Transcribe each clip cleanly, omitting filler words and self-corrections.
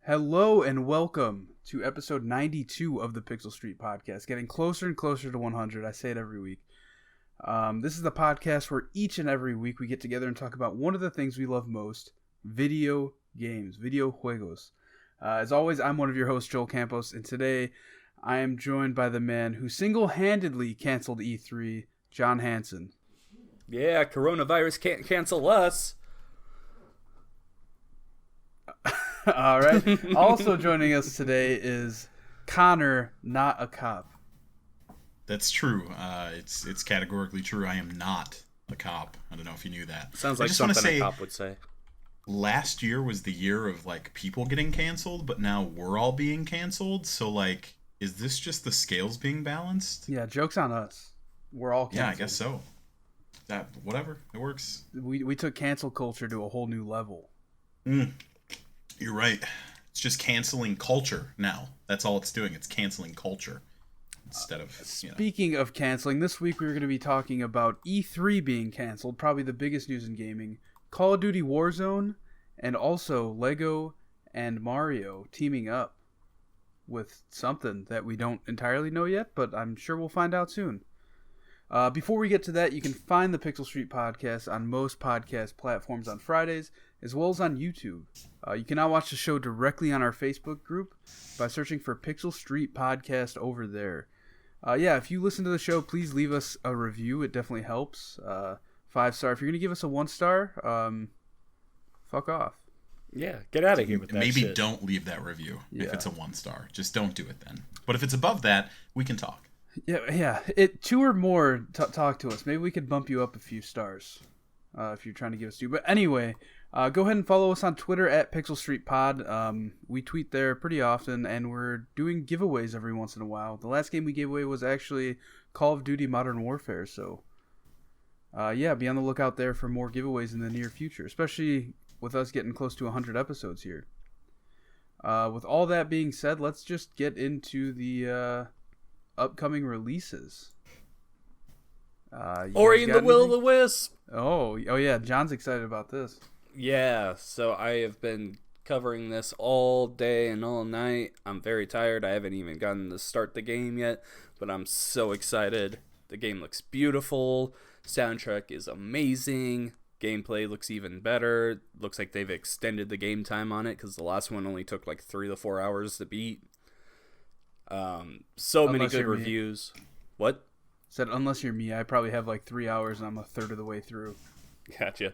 Hello and welcome to episode 92 of the Pixel Street Podcast. Getting closer and closer to 100. I say it every week. This is the podcast where each and every week we get together and talk about one of the things we love most, video games, video juegos. As always, I'm one of your hosts, Joel Campos, and today I am joined by the man who single-handedly canceled E3, John Hansen. Yeah, coronavirus can't cancel us. All right. Also joining us today is Connor, not a cop. That's true. It's categorically true. I am not a cop. I don't know if you knew that. Sounds like something a cop would say. Last year was the year of like people getting canceled, but now we're all being canceled. So like, is this just the scales being balanced? Yeah, joke's on us. We're all canceled. Yeah, I guess so. Whatever, it works. We took cancel culture to a whole new level. You're right. It's just canceling culture now. That's all it's doing. It's canceling culture instead of. Speaking of canceling, this week we were going to be talking about E3 being canceled, probably the biggest news in gaming, Call of Duty Warzone, and also Lego and Mario teaming up with something that we don't entirely know yet, but I'm sure we'll find out soon. Before we get to that, you can find the Pixel Street Podcast on most podcast platforms on Fridays, as well as on YouTube. You can now watch the show directly on our Facebook group by searching for Pixel Street Podcast over there. If you listen to the show, please leave us a review. It definitely helps. 5-star. If you're going to give us a 1-star, fuck off. Yeah, get out of here with that Maybe shit. Don't leave that review if it's a 1-star. Just don't do it then. But if it's above that, we can talk. Yeah. 2 or more, talk to us. Maybe we could bump you up a few stars if you're trying to give us 2. But anyway, go ahead and follow us on Twitter at Pixel Street Pod. We tweet there pretty often, and we're doing giveaways every once in a while. The last game we gave away was actually Call of Duty Modern Warfare. So, be on the lookout there for more giveaways in the near future, especially with us getting close to 100 episodes here. With all that being said, let's just get into the upcoming releases. Ori and the Will of the Wisp. Oh yeah, John's excited about this. Yeah, so I have been covering this all day and all night. I'm very tired. I haven't even gotten to start the game yet, but I'm so excited. The game looks beautiful. Soundtrack is amazing. Gameplay looks even better. Looks like they've extended the game time on it because the last one only took like 3 to 4 hours to beat. Many good reviews. What? Said unless you're me, I probably have like 3 hours and I'm a third of the way through. Gotcha.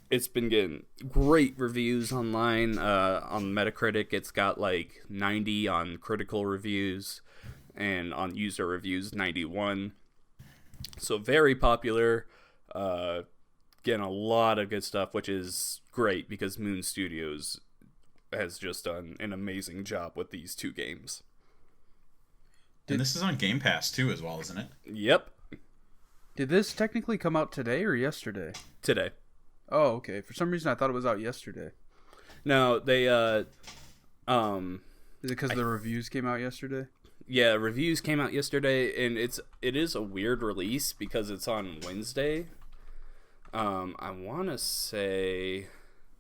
It's been getting great reviews online. On Metacritic, it's got like 90 on critical reviews, and on user reviews, 91. So very popular. Getting a lot of good stuff, which is great because Moon Studios has just done an amazing job with these 2 games. And this is on Game Pass too, as well, isn't it? Yep. Did this technically come out today or yesterday? Today. Oh, okay. For some reason, I thought it was out yesterday. No, they Is it because the reviews came out yesterday? Yeah, reviews came out yesterday, and it is a weird release because it's on Wednesday. I want to say,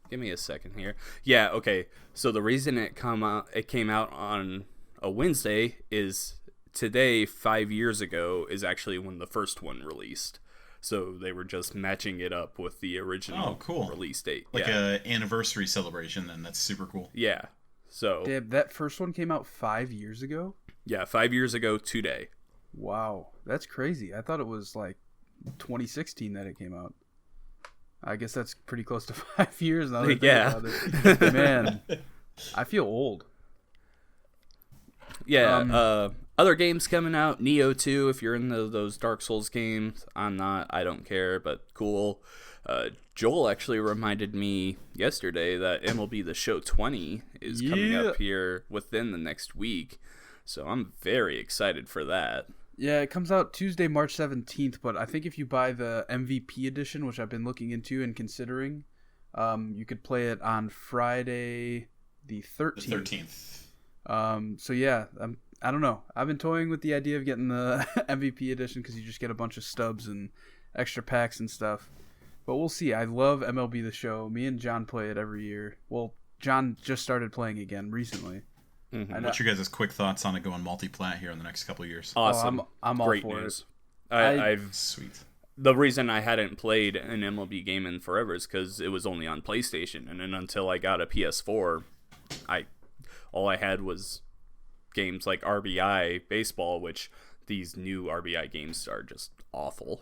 give me a second here. Yeah, okay. So the reason it came out on a Wednesday is today, 5 years ago, is actually when the first one released. So they were just matching it up with the original release date. Like a anniversary celebration, then. That's super cool. Yeah. So Damn, that first one came out 5 years ago? Yeah, 5 years ago today. Wow, that's crazy. I thought it was like 2016 that it came out. I guess that's pretty close to 5 years now. Yeah. Man, I feel old. Yeah, other games coming out. Neo 2, if you're in those Dark Souls games. I'm not. I don't care, but cool. Joel actually reminded me yesterday that MLB The Show 20 is coming up here within the next week. So I'm very excited for that. Yeah, it comes out Tuesday, March 17th, but I think if you buy the MVP edition, which I've been looking into and considering, you could play it on Friday the 13th. The 13th. So yeah, I don't know. I've been toying with the idea of getting the MVP edition because you just get a bunch of stubs and extra packs and stuff. But we'll see. I love MLB The Show. Me and John play it every year. Well, John just started playing again recently. Mm-hmm. What's your guys' quick thoughts on it going multi-plat here in the next couple of years? Awesome. I'm all Great for news. it. I've Sweet. The reason I hadn't played an MLB game in forever is because it was only on PlayStation, and then until I got a PS4, all I had was games like RBI baseball, which these new RBI games are just awful.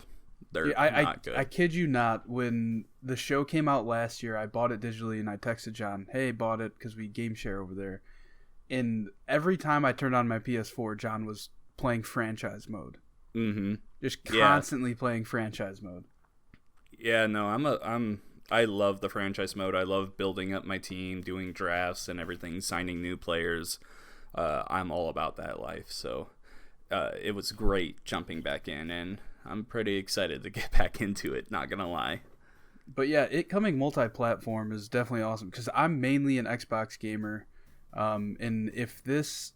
They're not good. I kid you not. When the show came out last year, I bought it digitally, and I texted John, "Hey, bought it," because we game share over there. And every time I turned on my PS4, John was playing franchise mode. Mm-hmm. Just constantly playing franchise mode. Yeah, no, I love the franchise mode. I love building up my team, doing drafts and everything, signing new players. I'm all about that life. So it was great jumping back in, and I'm pretty excited to get back into it, not gonna lie. But yeah, it coming multi-platform is definitely awesome because I'm mainly an Xbox gamer. And if this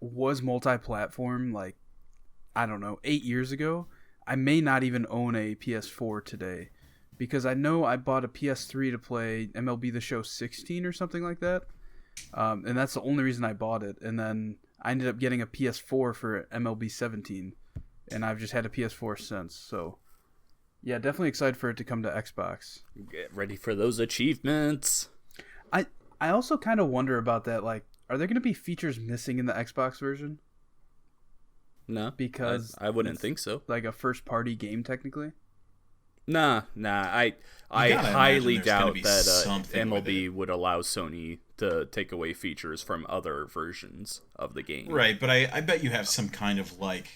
was multi-platform, like, I don't know, 8 years ago, I may not even own a PS4 today because I know I bought a PS3 to play MLB The Show 16 or something like that. And that's the only reason I bought it. And then I ended up getting a PS4 for MLB 17. And I've just had a PS4 since. So, yeah, definitely excited for it to come to Xbox. Get ready for those achievements. I also kind of wonder about that. Like, are there going to be features missing in the Xbox version? No, because I wouldn't think so. Like a first-party game, technically. Nah. I highly doubt that MLB would allow Sony to take away features from other versions of the game. Right, but I bet you have some kind of like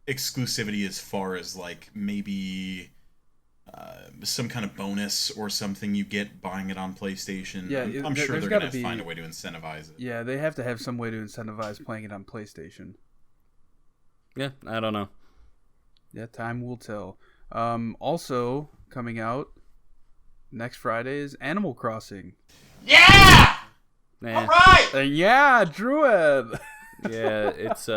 exclusivity as far as like maybe some kind of bonus or something you get buying it on PlayStation. Yeah, I'm sure they're going to find a way to incentivize it. Yeah, they have to have some way to incentivize playing it on PlayStation. Yeah, I don't know. Yeah, time will tell. Also coming out next Friday is Animal Crossing. Yeah! Nah. All right! Yeah, Druid! Yeah, it's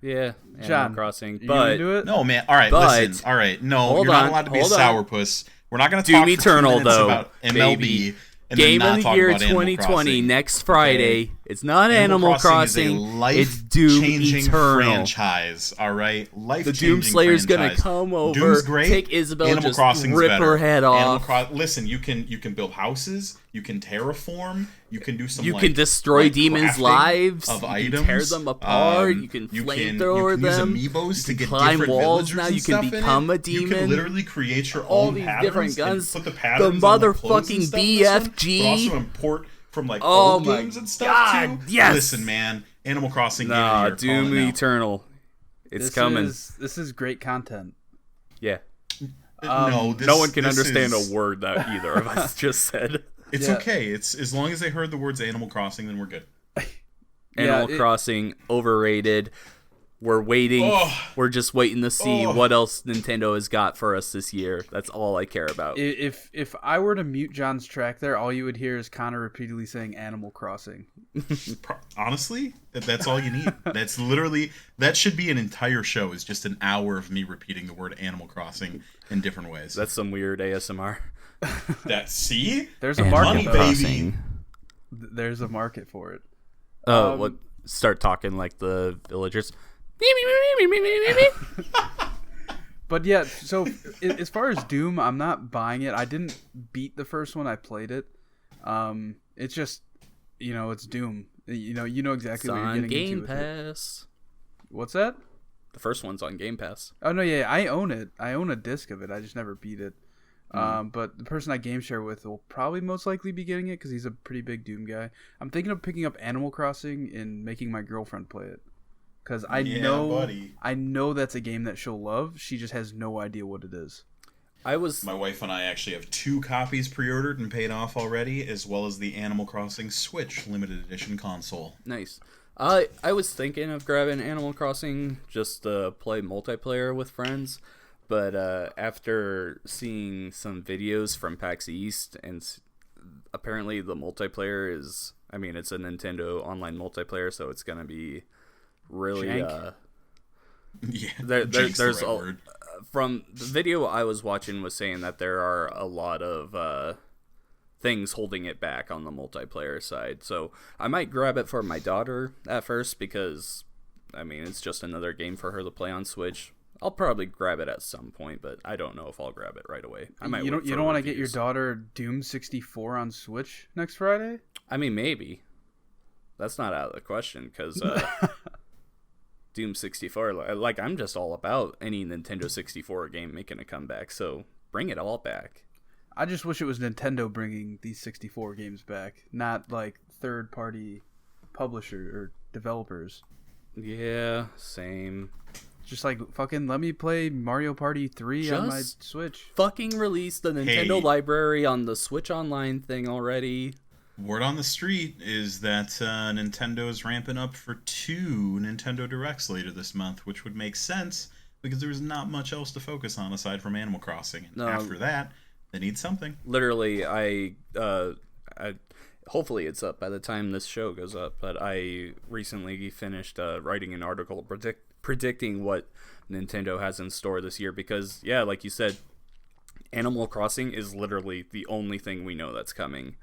yeah, John, Animal Crossing. You But gonna do it? No, man. All right, listen. All right, no, you're not allowed to be a sourpuss. We're not going to talk Doom for Eternal, 2 minutes though, about MLB. And Game then of not the talk Year about Animal 2020 Crossing. next Friday. Okay? It's not Animal Crossing. It's Doom Eternal. Franchise. All right, The Doom Slayer's gonna come over, Doom's great. take Isabel, Animal just Crossing's rip better. her head off. Listen, you can build houses. You can terraform. You can do some. You can destroy demons' crafting lives. of You items. can tear them apart. You can flamethrower them. Use amiibos to get climb different walls villagers now. and You stuff can in become it. a demon. You can literally create your all own these patterns different guns. and put the The patterns on the clothes and motherfucking stuff in this one, BFG. but also import from like Oh old my games and stuff God, too. yes. Listen, man, Animal Crossing. Nah, Game of the Year, Doom calling it now. Eternal. It's coming. This is great content. Yeah. No one can understand a word that either of us just said. It's Yeah. okay. It's as long as they heard the words Animal Crossing, then we're good. Animal Crossing, overrated. We're waiting. Oh. We're just waiting to see Oh. what else Nintendo has got for us this year. That's all I care about. If I were to mute John's track there, all you would hear is Connor repeatedly saying Animal Crossing. Honestly, that's all you need. That's literally that should be an entire show. Is just an hour of me repeating the word Animal Crossing in different ways. That's some weird ASMR. There's a Animal market, Money, though. baby. There's a market for it. Oh, what? Start talking like the villagers. But yeah, so as far as Doom, I'm not buying it. I didn't beat the first one. I played it. It's just, it's Doom. You know exactly It's what you're on getting Game into with it. Pass. What's that? The first one's on Game Pass. Oh no, yeah, I own it. I own a disc of it. I just never beat it. But the person I game share with will probably most likely be getting it because he's a pretty big Doom guy. I'm thinking of picking up Animal Crossing and making my girlfriend play it because I know that's a game that she'll love. She just has no idea what it is. My wife and I actually have 2 copies pre-ordered and paid off already, as well as the Animal Crossing Switch limited edition console. Nice. I was thinking of grabbing Animal Crossing just to play multiplayer with friends. But after seeing some videos from PAX East, and apparently the multiplayer is, it's a Nintendo online multiplayer, so it's going to be really... Yeah, there's the right word. from the video I was watching was saying that there are a lot of things holding it back on the multiplayer side. So I might grab it for my daughter at first because, I mean, it's just another game for her to play on Switch. I'll probably grab it at some point, but I don't know if I'll grab it right away. I might. You don't want to get your daughter Doom 64 on Switch next Friday? I mean, maybe. That's not out of the question because Doom 64. Like, I'm just all about any Nintendo 64 game making a comeback. So bring it all back. I just wish it was Nintendo bringing these 64 games back, not like third-party publisher or developers. Yeah, same. Just like fucking let me play Mario Party 3 on my Switch. Fucking release the Nintendo library on the Switch Online thing already. Word on the street is that Nintendo is ramping up for 2 Nintendo Directs later this month, which would make sense because there's not much else to focus on aside from Animal Crossing. And after that, they need something. Literally, I hopefully it's up by the time this show goes up, but I recently finished writing an article predicting what Nintendo has in store this year because, yeah, like you said, Animal Crossing is literally the only thing we know that's coming.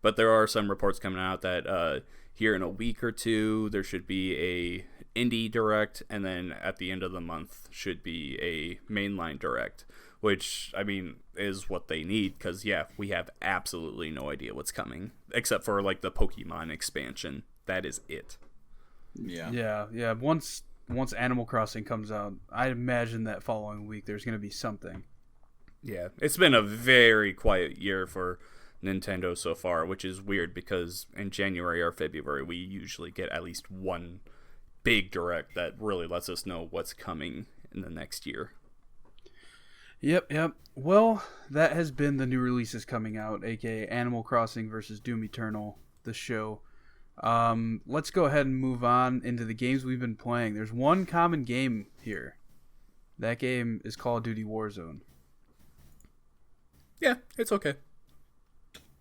But there are some reports coming out that here in a week or two, there should be a indie direct, and then at the end of the month should be a mainline direct, which, I mean, is what they need because, yeah, we have absolutely no idea what's coming, except for, like, the Pokemon expansion. That is it. Yeah. Once Animal Crossing comes out, I imagine that following week there's going to be something. Yeah, it's been a very quiet year for Nintendo so far, which is weird because in January or February we usually get at least one big direct that really lets us know what's coming in the next year. Yep. Well, that has been the new releases coming out, aka Animal Crossing versus Doom Eternal, the show. Let's go ahead and move on into the games we've been playing. There's one common game here. That game is Call of Duty Warzone. Yeah, it's okay.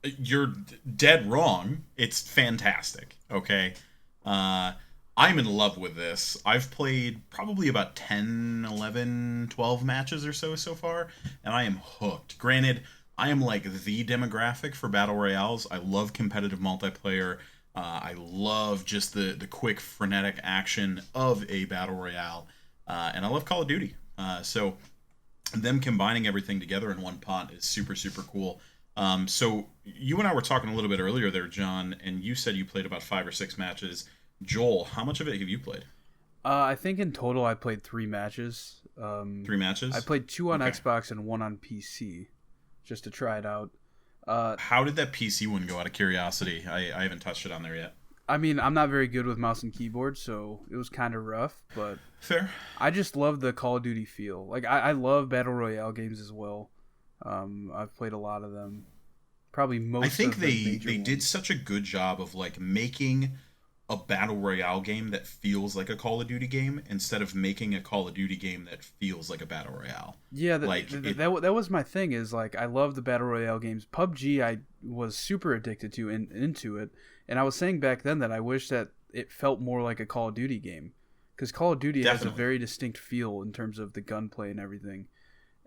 You're dead wrong. It's fantastic, okay? I'm in love with this. I've played probably about 10, 11, 12 matches or so far, and I am hooked. Granted, I am like the demographic for Battle Royales. I love competitive multiplayer. I love just the quick, frenetic action of a Battle Royale. And I love Call of Duty. So them combining everything together in one pot is super, super cool. So you and I were talking a little bit earlier there, John, and you said you played about 5 or 6 matches. Joel, how much of it have you played? I think in total I played 3 matches. 3 matches? I played 2 on Xbox and 1 on PC, just to try it out. How did that PC one go, out of curiosity? I haven't touched it on there yet. I mean, I'm not very good with mouse and keyboard, so it was kind of rough, but fair. I just love the Call of Duty feel. Like, I love Battle Royale games as well. I've played a lot of them. Probably most. I think of the they did such a good job of like making a Battle Royale game that feels like a Call of Duty game instead of making a Call of Duty game that feels like a Battle Royale. Yeah, that was my thing. Is like I love the Battle Royale games. PUBG, I was super addicted to and into it, and I was saying back then that I wish that it felt more like a Call of Duty game, because Call of Duty has a very distinct feel in terms of the gunplay and everything.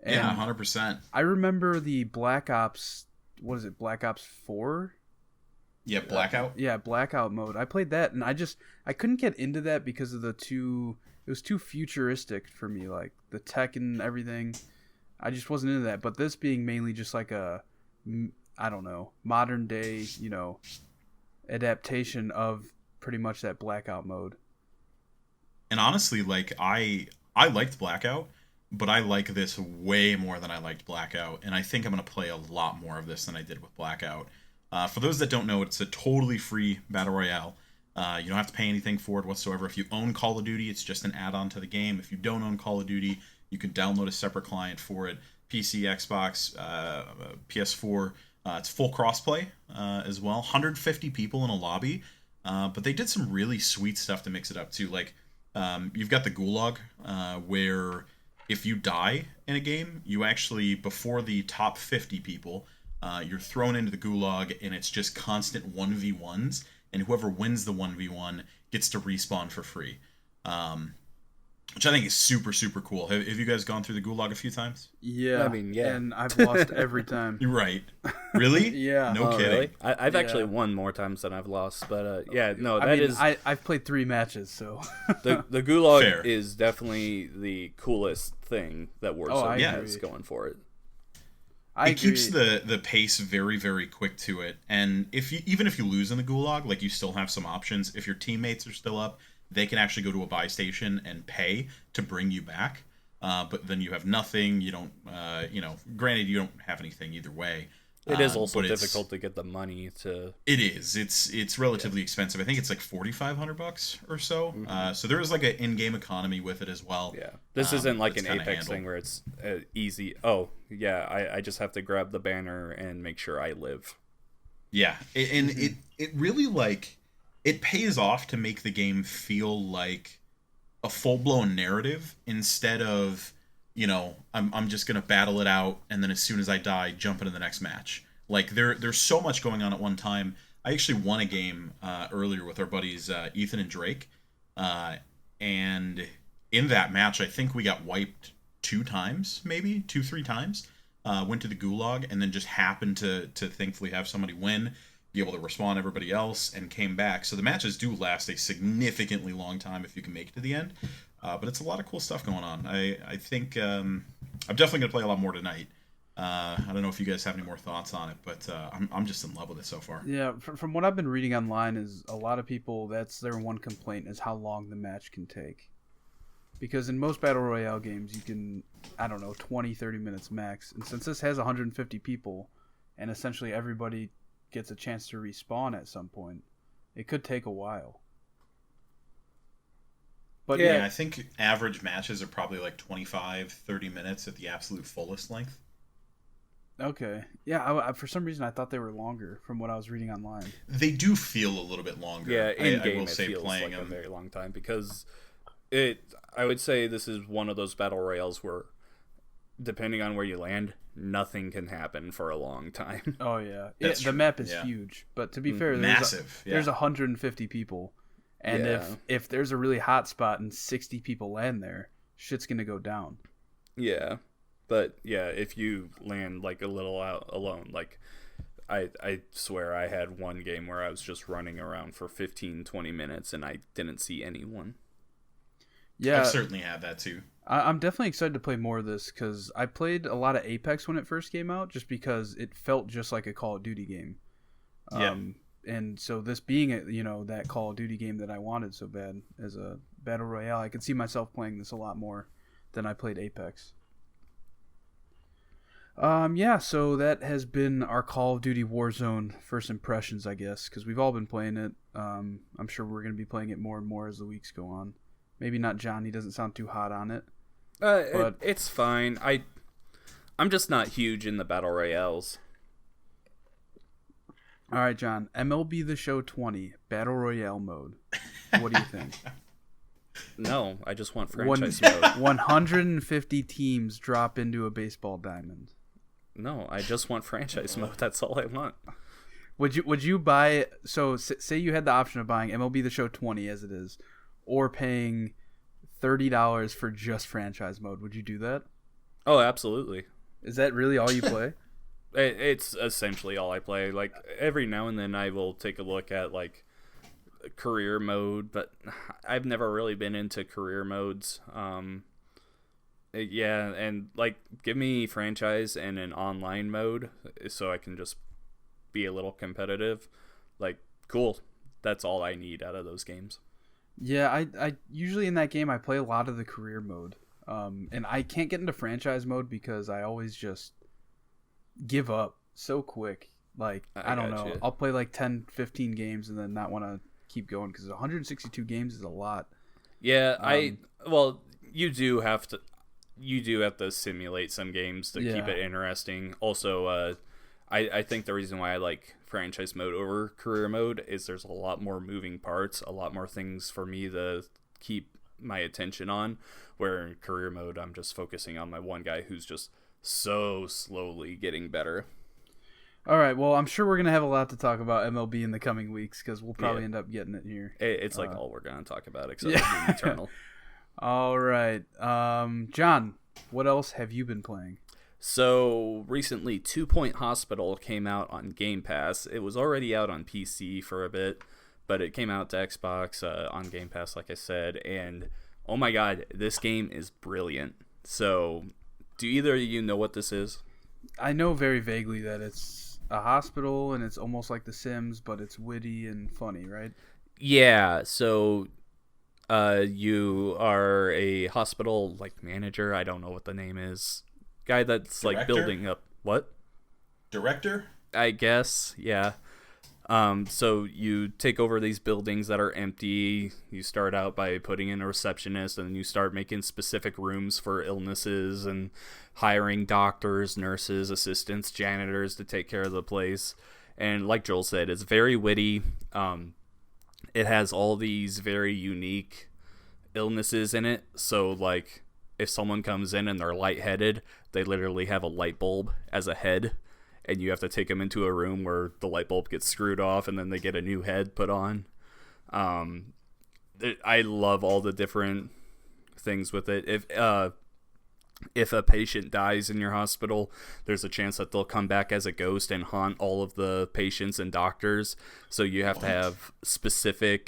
And yeah, 100%. I remember the Black Ops. What is it? Black Ops 4? Yeah, Blackout. Blackout mode. I played that, and I couldn't get into that because of it was too futuristic for me, like the tech and everything. I just wasn't into that. But this being mainly just like a, I don't know, modern day, adaptation of pretty much that Blackout mode. And honestly, like I liked Blackout, but I like this way more than I liked Blackout, and I think I'm going to play a lot more of this than I did with Blackout. For those that don't know, it's a totally free Battle Royale. You don't have to pay anything for it whatsoever. If you own Call of Duty, it's just an add-on to the game. If you don't own Call of Duty, you can download a separate client for it. PC, Xbox, PS4. It's full crossplay as well. 150 people in a lobby. But they did some really sweet stuff to mix it up too. Like, you've got the Gulag, where if you die in a game, you actually, before the top 50 people, you're thrown into the Gulag, and it's just constant 1v1s, and whoever wins the 1v1 gets to respawn for free. which I think is super, super cool. Have you guys gone through the Gulag a few times? Yeah. I mean, yeah. And I've lost every time. You're right. Really? Yeah. No kidding. Really? I've actually Yeah. won more times than I've lost, but yeah, no, I mean, is I've played 3 matches, so. the Gulag Fair. is definitely the coolest thing that Warzone I has agree. going for it. I It keeps agree. the pace very, very quick to it, and even if you lose in the Gulag, like, you still have some options. If your teammates are still up, they can actually go to a buy station and pay to bring you back. But then you have nothing. You don't, granted, you don't have anything either way. It is also but difficult to get the money to. It is. It's relatively expensive. I think it's like $4,500 or so. So there is like an in-game economy with it as well. Yeah, this isn't like that's an kinda Apex handled. thing where it's easy. Oh, yeah, I just have to grab the banner and make sure I live. Yeah, and it really, like, it pays off to make the game feel like a full-blown narrative instead of, I'm just gonna battle it out and then as soon as I die, jump into the next match. Like, there's so much going on at one time. I actually won a game earlier with our buddies Ethan and Drake, and in that match, I think we got wiped 2 times, maybe 2-3 times. Went to the Gulag and then just happened to thankfully have somebody win, be able to respawn everybody else, and came back. So the matches do last a significantly long time if you can make it to the end. But it's a lot of cool stuff going on. I think I'm definitely going to play a lot more tonight. I don't know if you guys have any more thoughts on it, but I'm just in love with it so far. Yeah, from what I've been reading online, is a lot of people, that's their one complaint, is how long the match can take. Because in most Battle Royale games, you can, 20, 30 minutes max. And since this has 150 people, and essentially everybody gets a chance to respawn at some point, it could take a while. But Yeah, I think average matches are probably like 25, 30 minutes at the absolute fullest length. Okay. Yeah, I, for some reason I thought they were longer from what I was reading online. They do feel a little bit longer. Yeah, in I game will it say feels playing like a them. very long time because I would say this is one of those battle royales where, depending on where you land, nothing can happen for a long time. Oh yeah, That's the true, map is yeah. huge. But to be fair, Massive. there's 150 people, and Yeah. if there's a really hot spot and 60 people land there, shit's gonna go down. Yeah, but yeah, if you land like a little out alone, like I swear I had one game where I was just running around for 15-20 minutes and I didn't see anyone. Yeah, I've certainly had that too. I'm definitely excited to play more of this because I played a lot of Apex when it first came out, just because it felt just like a Call of Duty game. Yeah. And so this being that Call of Duty game that I wanted so bad as a battle royale, I could see myself playing this a lot more than I played Apex. Yeah, so that has been our Call of Duty Warzone first impressions, I guess, because we've all been playing it. I'm sure we're going to be playing it more and more as the weeks go on. Maybe not John, he doesn't sound too hot on it. But It's fine. I'm just not huge in the battle royales. all right, John, MLB The Show 20 Battle Royale mode. What do you think? No, I just want franchise mode. 150 teams drop into a baseball diamond. No, I just want franchise mode. That's all I want. Would you buy? So say you had the option of buying MLB The Show 20 as it is, or paying $30 for just franchise mode. Would you do that? Oh, absolutely. Is that really all you play? It's essentially all I play. Like every now and then I will take a look at like career mode, but I've never really been into career modes. Yeah, and like give me franchise and an online mode so I can just be a little competitive. Like cool. That's all I need out of those games. Yeah, I usually in that game I play a lot of the career mode. And I can't get into franchise mode because I always just give up so quick. Like, I don't know. gotcha. I'll play like 10, 15 games and then not want to keep going because 162 games is a lot. Yeah, well, you do have to simulate some games to keep Yeah. it interesting. Also, I think the reason why I like franchise mode over career mode is there's a lot more moving parts, a lot more things for me to keep my attention on, where in career mode I'm just focusing on my one guy who's just so slowly getting better. All right, well, I'm sure we're going to have a lot to talk about MLB in the coming weeks because we'll probably Yeah. end up getting it here. It's like all we're going to talk about except Yeah. Doom Eternal. All right. John, what else have you been playing? So recently, 2 Point Hospital came out on Game Pass. It was already out on PC for a bit, but it came out to Xbox on Game Pass, like I said. And oh my god, this game is brilliant. So, do either of you know what this is? I know very vaguely that it's a hospital and it's almost like The Sims, but it's witty and funny, right? Yeah. So, you are a hospital like manager. I don't know what the name is. Guy that's like Director? building up. What? Director? I guess. Yeah. So you take over these buildings that are empty. You start out by putting in a receptionist, and then you start making specific rooms for illnesses and hiring doctors, nurses, assistants, janitors to take care of the place. And like Joel said, it's very witty. It has all these very unique illnesses in it. So like if someone comes in and they're lightheaded, they literally have a light bulb as a head, and you have to take them into a room where the light bulb gets screwed off and then they get a new head put on. I love all the different things with it. If a patient dies in your hospital, there's a chance that they'll come back as a ghost and haunt all of the patients and doctors. So you have to have specific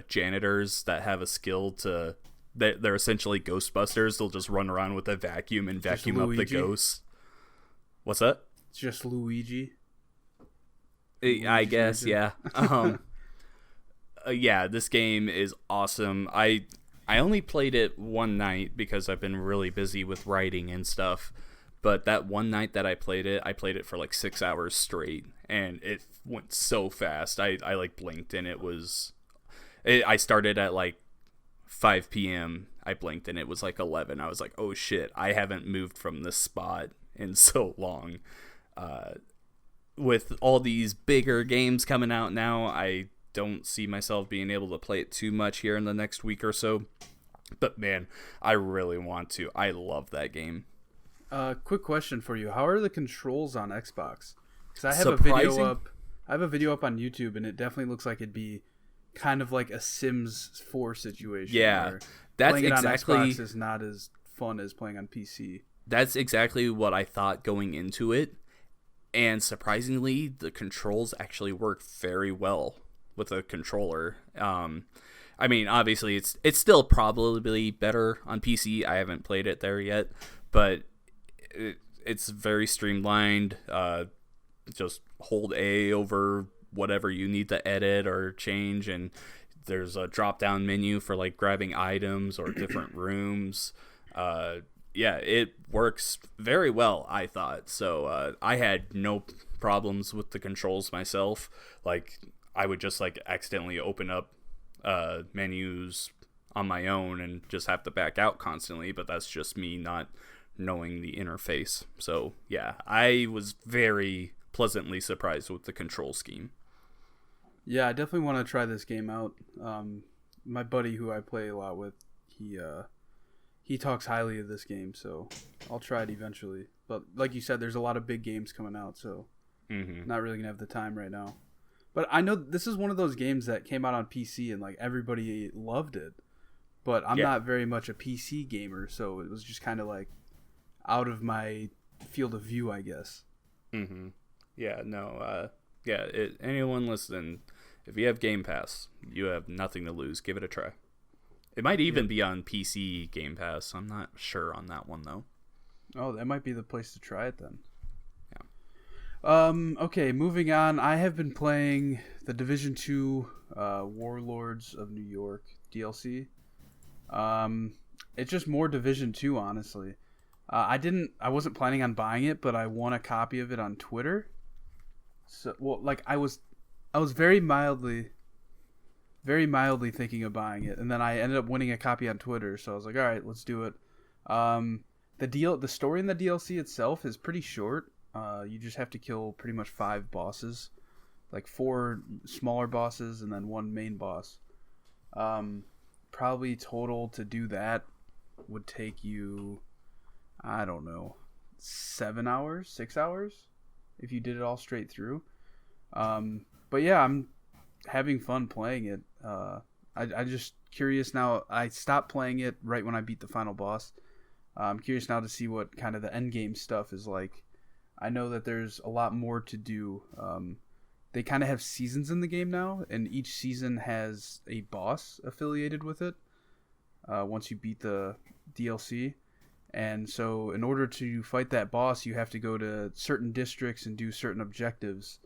janitors that have a skill to. They're essentially Ghostbusters. They'll just run around with a vacuum and vacuum up the ghosts. What's that? It's just Luigi. I guess, yeah. Yeah, this game is awesome. I only played it one night because I've been really busy with writing and stuff. But that one night that I played it for like 6 hours straight, and it went so fast. I like blinked and I started at like 5 p.m. I blinked and it was like 11. I was like, oh shit, I haven't moved from this spot in so long. With all these bigger games coming out now, I don't see myself being able to play it too much here in the next week or so. But man, I really want to. I love that game. Quick question for you: how are the controls on Xbox? Because I have Surprising. a video up. I have a video up on YouTube, and it definitely looks like it'd be kind of like a Sims 4 situation. Yeah, where that's playing it exactly. on Xbox is not as fun as playing on PC. That's exactly what I thought going into it. And surprisingly, the controls actually work very well with a controller. I mean, obviously, it's still probably better on PC. I haven't played it there yet, but it's very streamlined. Just hold A over whatever you need to edit or change, and there's a drop-down menu for like grabbing items or different rooms. Yeah, it works very well, I thought. So I had no problems with the controls myself. Like, I would just like accidentally open up menus on my own and just have to back out constantly, but that's just me not knowing the interface. So yeah, I was very pleasantly surprised with the control scheme. Yeah, I definitely want to try this game out. My buddy who I play a lot with, he talks highly of this game, so I'll try it eventually. But like you said, there's a lot of big games coming out, so not really gonna have the time right now. But I know this is one of those games that came out on PC and like everybody loved it. But I'm not very much a PC gamer, so it was just kind of like out of my field of view, I guess. Yeah, no, anyone listening, if you have Game Pass, you have nothing to lose. Give it a try. It might even be on PC Game Pass. I'm not sure on that one, though. Oh, that might be the place to try it then. Yeah. Okay, moving on. I have been playing the Division 2 Warlords of New York DLC. It's just more Division 2, honestly. I wasn't planning on buying it, but I won a copy of it on Twitter. So, well, like I was very mildly thinking of buying it, and then I ended up winning a copy on Twitter. So I was like, all right, let's do it. The story in the DLC itself is pretty short. You just have to kill pretty much 5 bosses, like 4 smaller bosses and then 1 main boss. Probably total to do that would take you, I don't know, 7 hours, 6 hours, if you did it all straight through. But yeah, I'm having fun playing it. I just curious now. I stopped playing it right when I beat the final boss. I'm curious now to see what kind of the end game stuff is like. I know that there's a lot more to do. They kind of have seasons in the game now, and each season has a boss affiliated with it. Once you beat the DLC, and so in order to fight that boss, you have to go to certain districts and do certain objectives,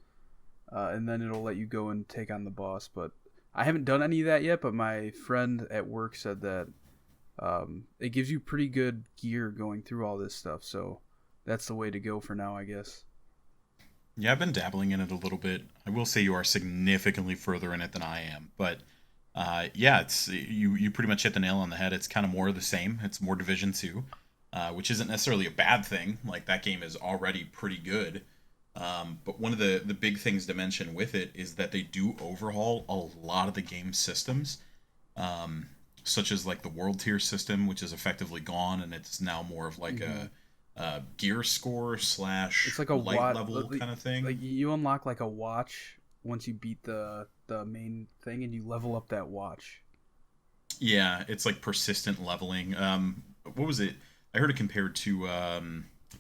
and then it'll let you go and take on the boss. But I haven't done any of that yet. But my friend at work said that it gives you pretty good gear going through all this stuff. So that's the way to go for now, I guess. Yeah, I've been dabbling in it a little bit. I will say you are significantly further in it than I am, but yeah, it's you pretty much hit the nail on the head. It's kind of more of the same. It's more Division 2, which isn't necessarily a bad thing. Like, that game is already pretty good. But one of the big things to mention with it is that they do overhaul a lot of the game systems, such as like the world tier system, which is effectively gone, and it's now more of like a gear score / it's like a light level kind of thing. Like, you unlock like a watch once you beat the main thing, and you level up that watch. Yeah, it's like persistent leveling. What was it? I heard it compared to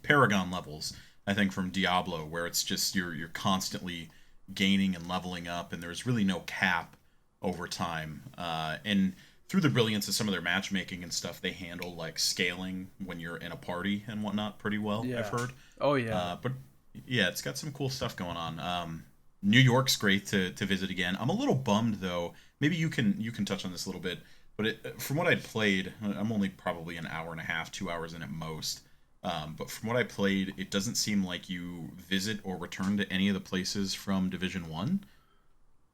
Paragon levels, I think, from Diablo, where it's just you're constantly gaining and leveling up, and there's really no cap over time. And through the brilliance of some of their matchmaking and stuff, they handle like scaling when you're in a party and whatnot pretty well. Yeah. I've heard. Oh yeah. But yeah, it's got some cool stuff going on. New York's great to visit again. I'm a little bummed though. Maybe you can touch on this a little bit. But from what I'd played, I'm only probably an hour and a half, 2 hours in at most. But from what I played, it doesn't seem like you visit or return to any of the places from Division 1.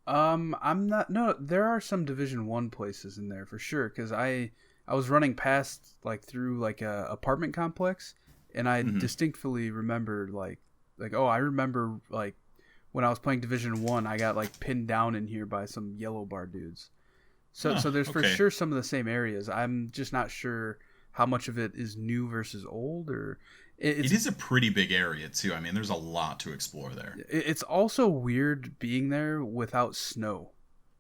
I'm not. No, there are some Division 1 places in there for sure. Because I was running past like through like a apartment complex, and I distinctly remembered like oh, I remember like when I was playing Division 1, I got like pinned down in here by some yellow bar dudes. So there's for sure some of the same areas. I'm just not sure how much of it is new versus old, or it is a pretty big area too. I mean, there's a lot to explore there. It's also weird being there without snow,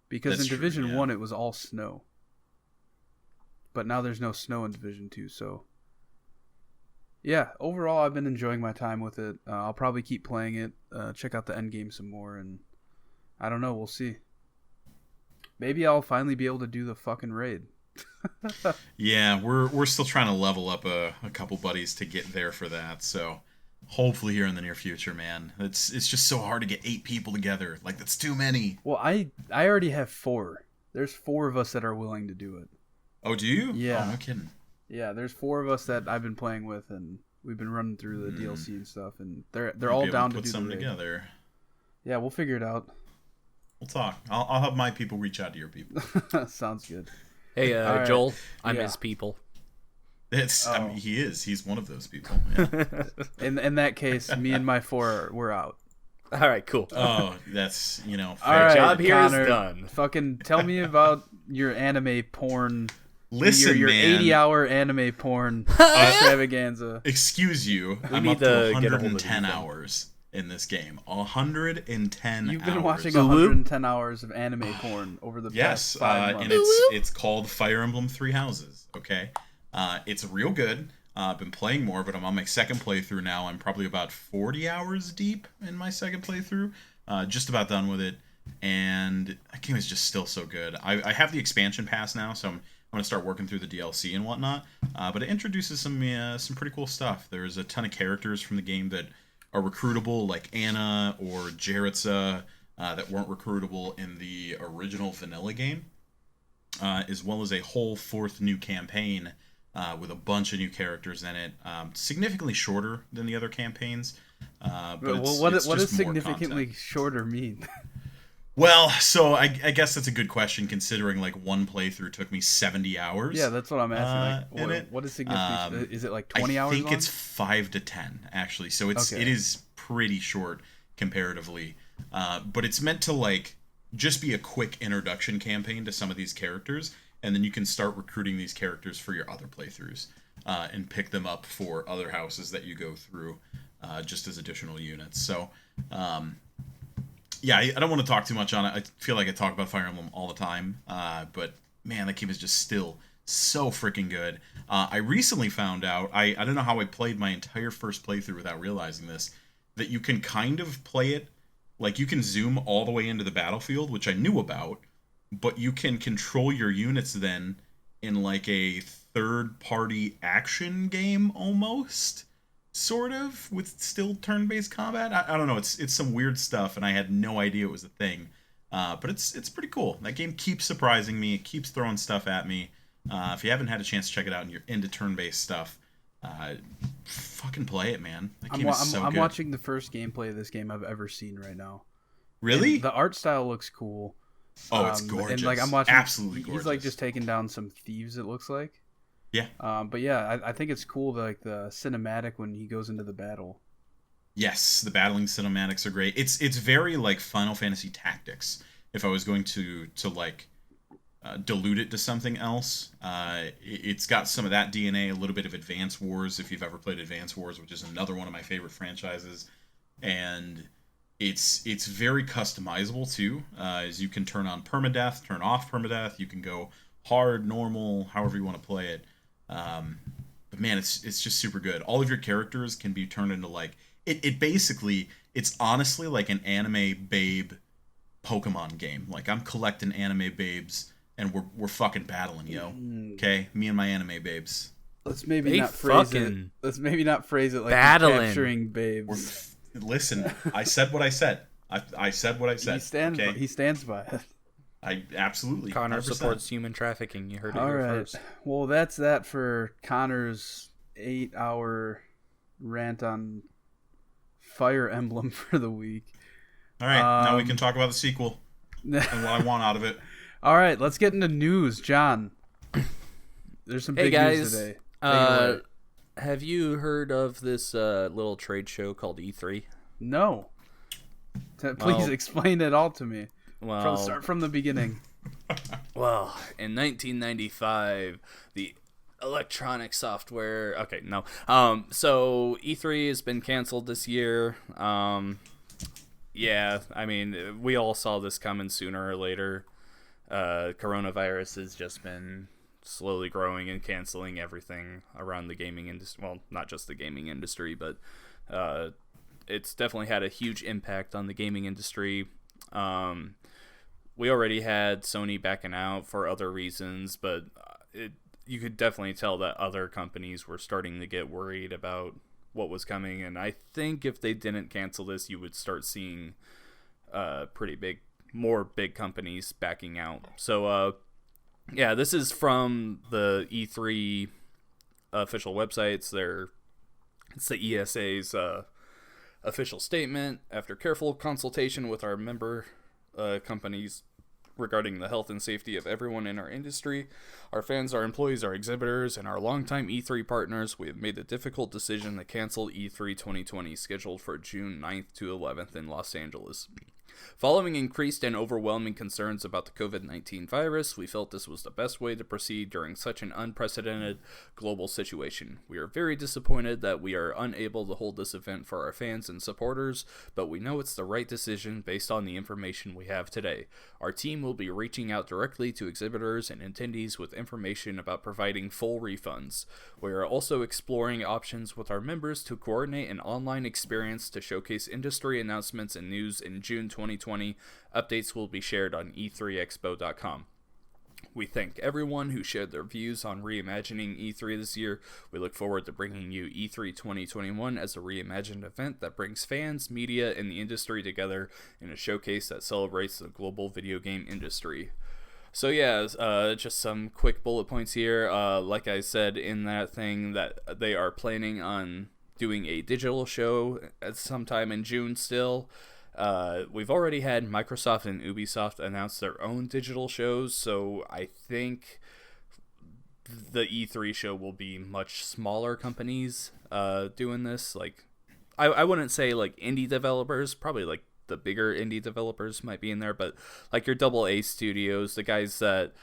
because in Division 1 it was all snow. But now there's no snow in Division 2, so yeah, overall I've been enjoying my time with it. I'll probably keep playing it, check out the end game some more, and I don't know, we'll see. Maybe I'll finally be able to do the fucking raid. Yeah, we're still trying to level up a couple buddies to get there for that. So hopefully here in the near future, man. It's just so hard to get 8 people together. Like, that's too many. Well, I already have 4. There's 4 of us that are willing to do it. Oh, do you? Yeah. Oh, no kidding. Yeah, there's 4 of us that I've been playing with, and we've been running through the DLC and stuff, and they're all down to put do some the raid together. Yeah, we'll figure it out. We'll talk. I'll have my people reach out to your people. Sounds good. Hey, right. Joel, I'm his people. I mean, he is. He's one of those people. Yeah. In that case, me and my 4 we're out. All right, cool. Oh, that's, fair. All right, job here Connor, is done. Fucking tell me about your anime porn. Listen, your man. 80-hour anime porn extravaganza. Excuse you. I'm up to 110 hours in this game. 110 hours. You've been watching 110 hours of anime porn over the past 5 months. And it's called Fire Emblem Three Houses, okay? It's real good. I've been playing more, but I'm on my second playthrough now. I'm probably about 40 hours deep in my second playthrough. Just about done with it. And that game is just still so good. I have the expansion pass now, so I'm going to start working through the DLC and whatnot. But it introduces some pretty cool stuff. There's a ton of characters from the game that are recruitable, like Anna or Jaritza, that weren't recruitable in the original vanilla game, as well as a whole 4th new campaign with a bunch of new characters in it. Significantly shorter than the other campaigns. But what does significantly shorter mean? Well, so I guess that's a good question, considering like one playthrough took me 70 hours. Yeah, that's what I'm asking. Like, what is significant? Is it like 20 hours? I think it's 5 to 10 actually. So it is pretty short comparatively. But it's meant to like just be a quick introduction campaign to some of these characters, and then you can start recruiting these characters for your other playthroughs and pick them up for other houses that you go through just as additional units. So Yeah, I don't want to talk too much on it. I feel like I talk about Fire Emblem all the time, but man, that game is just still so freaking good. I recently found out, I don't know how I played my entire first playthrough without realizing this, that you can kind of play it, like you can zoom all the way into the battlefield, which I knew about, but you can control your units then in like a third-party action game almost, sort of, with still turn-based combat. I don't know. It's some weird stuff, and I had no idea it was a thing. But it's pretty cool. That game keeps surprising me. It keeps throwing stuff at me. If you haven't had a chance to check it out and you're into turn-based stuff, fucking play it, man. That game is so good. I'm watching the first gameplay of this game I've ever seen right now. Really? And the art style looks cool. Oh, it's gorgeous. And like I'm watching, absolutely gorgeous. He's like just taking down some thieves. It looks like. Yeah. But yeah, I think it's cool, like the cinematic when he goes into the battle. Yes, the battling cinematics are great. It's very like Final Fantasy Tactics. If I was going to like dilute it to something else, it's got some of that DNA, a little bit of Advance Wars, if you've ever played Advance Wars, which is another one of my favorite franchises, and it's very customizable too, as you can turn on permadeath, turn off permadeath, you can go hard, normal, however you want to play it. But man, it's just super good. All of your characters can be turned into like it basically, it's honestly like an anime babe Pokemon game. Like I'm collecting anime babes and we're fucking battling, yo. Okay, me and my anime babes. Let's maybe not phrase it like battling. Capturing babes. Listen, I said what I said. I said what I said. He stands by it. I absolutely. Connor 100%. supports human trafficking. You heard it All here right. first. Well, that's that for Connor's 8-hour rant on Fire Emblem for the week. All right, now we can talk about the sequel and what I want out of it. All right, let's get into news, John. There's some big news today. Have you heard of this little trade show called E3? No. Please explain it all to me. Well, Start from the beginning. Well, in 1995, the electronic software. Okay, no. So E3 has been canceled this year. Yeah, I mean, we all saw this coming sooner or later. Coronavirus has just been slowly growing and canceling everything around the gaming industry. Well, not just the gaming industry, but it's definitely had a huge impact on the gaming industry. We already had Sony backing out for other reasons, but you could definitely tell that other companies were starting to get worried about what was coming. And I think if they didn't cancel this, you would start seeing more big companies backing out. So, yeah, this is from the E3 official websites. It's the ESA's official statement. After careful consultation with our member companies regarding the health and safety of everyone in our industry, our fans, our employees, our exhibitors, and our longtime E3 partners, we have made the difficult decision to cancel E3 2020, scheduled for June 9th to 11th in Los Angeles. Following increased and overwhelming concerns about the COVID-19 virus, we felt this was the best way to proceed during such an unprecedented global situation. We are very disappointed that we are unable to hold this event for our fans and supporters, but we know it's the right decision based on the information we have today. Our team will be reaching out directly to exhibitors and attendees with information about providing full refunds. We are also exploring options with our members to coordinate an online experience to showcase industry announcements and news in June 2020. Updates will be shared on e3expo.com. We thank everyone who shared their views on reimagining E3 this year. We look forward to bringing you E3 2021 as a reimagined event that brings fans, media, and the industry together in a showcase that celebrates the global video game industry. So yeah, just some quick bullet points here. Like I said in that thing, that they are planning on doing a digital show at sometime in June still. We've already had Microsoft and Ubisoft announce their own digital shows, so I think the E3 show will be much smaller companies doing this. Like, I wouldn't say like indie developers, probably like the bigger indie developers might be in there, but like your AA studios, the guys that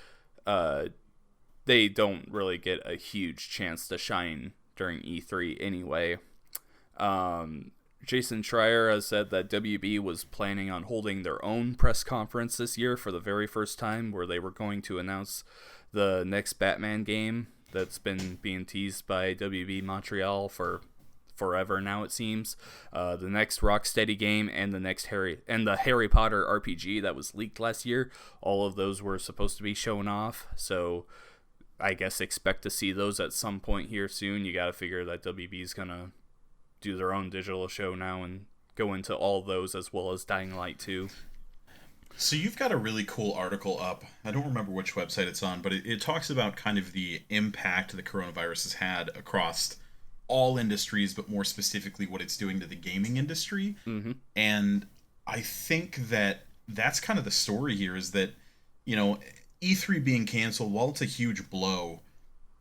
they don't really get a huge chance to shine during E3 anyway. Jason Schreier has said that WB was planning on holding their own press conference this year for the very first time, where they were going to announce the next Batman game that's been being teased by WB Montreal for forever now, it seems. The next Rocksteady game and the Harry Potter RPG that was leaked last year. All of those were supposed to be shown off, so I guess expect to see those at some point here soon. You got to figure that WB's gonna do their own digital show now and go into all those, as well as Dying Light 2. So you've got a really cool article up. I don't remember which website it's on, but it talks about kind of the impact the coronavirus has had across all industries, but more specifically what it's doing to the gaming industry. Mm-hmm. And I think that that's kind of the story here, is that, you know, E3 being canceled, while it's a huge blow,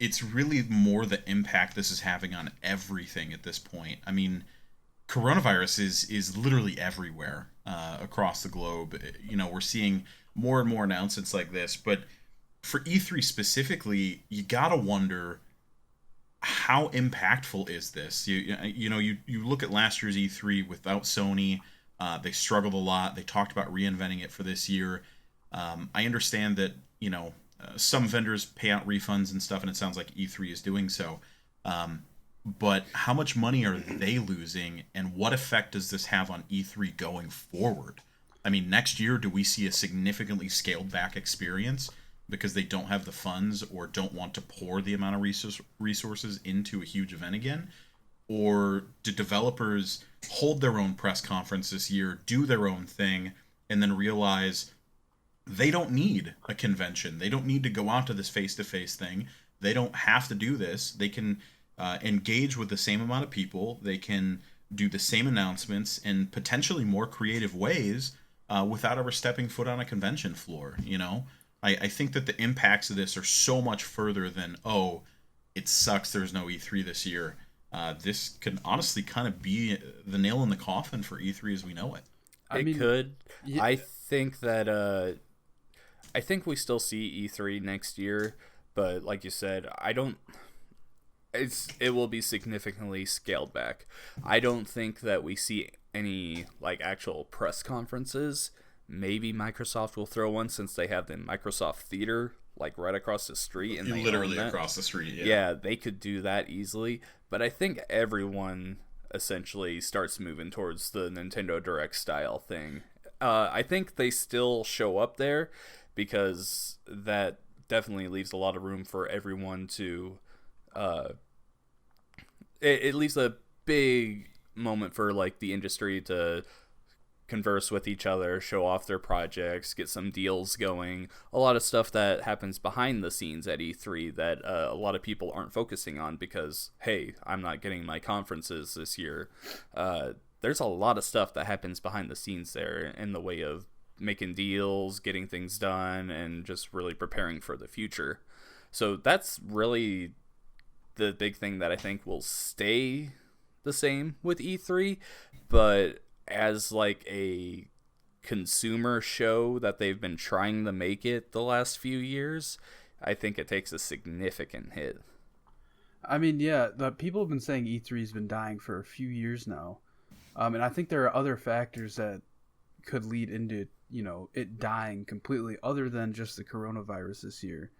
it's really more the impact this is having on everything at this point. I mean, coronavirus is literally everywhere across the globe. You know, we're seeing more and more announcements like this, but for E3 specifically, you gotta wonder, how impactful is this? You look at last year's E3 without Sony. They struggled a lot. They talked about reinventing it for this year. I understand that, you know, some vendors pay out refunds and stuff, and it sounds like E3 is doing so. But how much money are they losing, and what effect does this have on E3 going forward? I mean, next year, do we see a significantly scaled back experience because they don't have the funds or don't want to pour the amount of resources into a huge event again? Or do developers hold their own press conference this year, do their own thing, and then realize they don't need a convention? They don't need to go out to this face-to-face thing. They don't have to do this. They can engage with the same amount of people. They can do the same announcements in potentially more creative ways without ever stepping foot on a convention floor, you know? I think that the impacts of this are so much further than, oh, it sucks there's no E3 this year. This could honestly kind of be the nail in the coffin for E3 as we know it. It could. Yeah. I think that I think we still see E3 next year, but like you said, it will be significantly scaled back. I don't think that we see any like actual press conferences. Maybe Microsoft will throw one, since they have the Microsoft Theater like right across the street, and they literally across the street. Yeah, they could do that easily. But I think everyone essentially starts moving towards the Nintendo Direct style thing. I think they still show up there because that definitely leaves a lot of room for everyone to. It leaves a big moment for like the industry to converse with each other, show off their projects, get some deals going. A lot of stuff that happens behind the scenes at E3 that a lot of people aren't focusing on because, hey, I'm not getting my conferences this year. There's a lot of stuff that happens behind the scenes there in the way of making deals, getting things done, and just really preparing for the future. So that's really the big thing that I think will stay the same with E3, but as like a consumer show that they've been trying to make it the last few years, I think it takes a significant hit. I mean, yeah, the people have been saying E3's been dying for a few years now. And I think there are other factors that could lead into, you know, it dying completely other than just the coronavirus this year.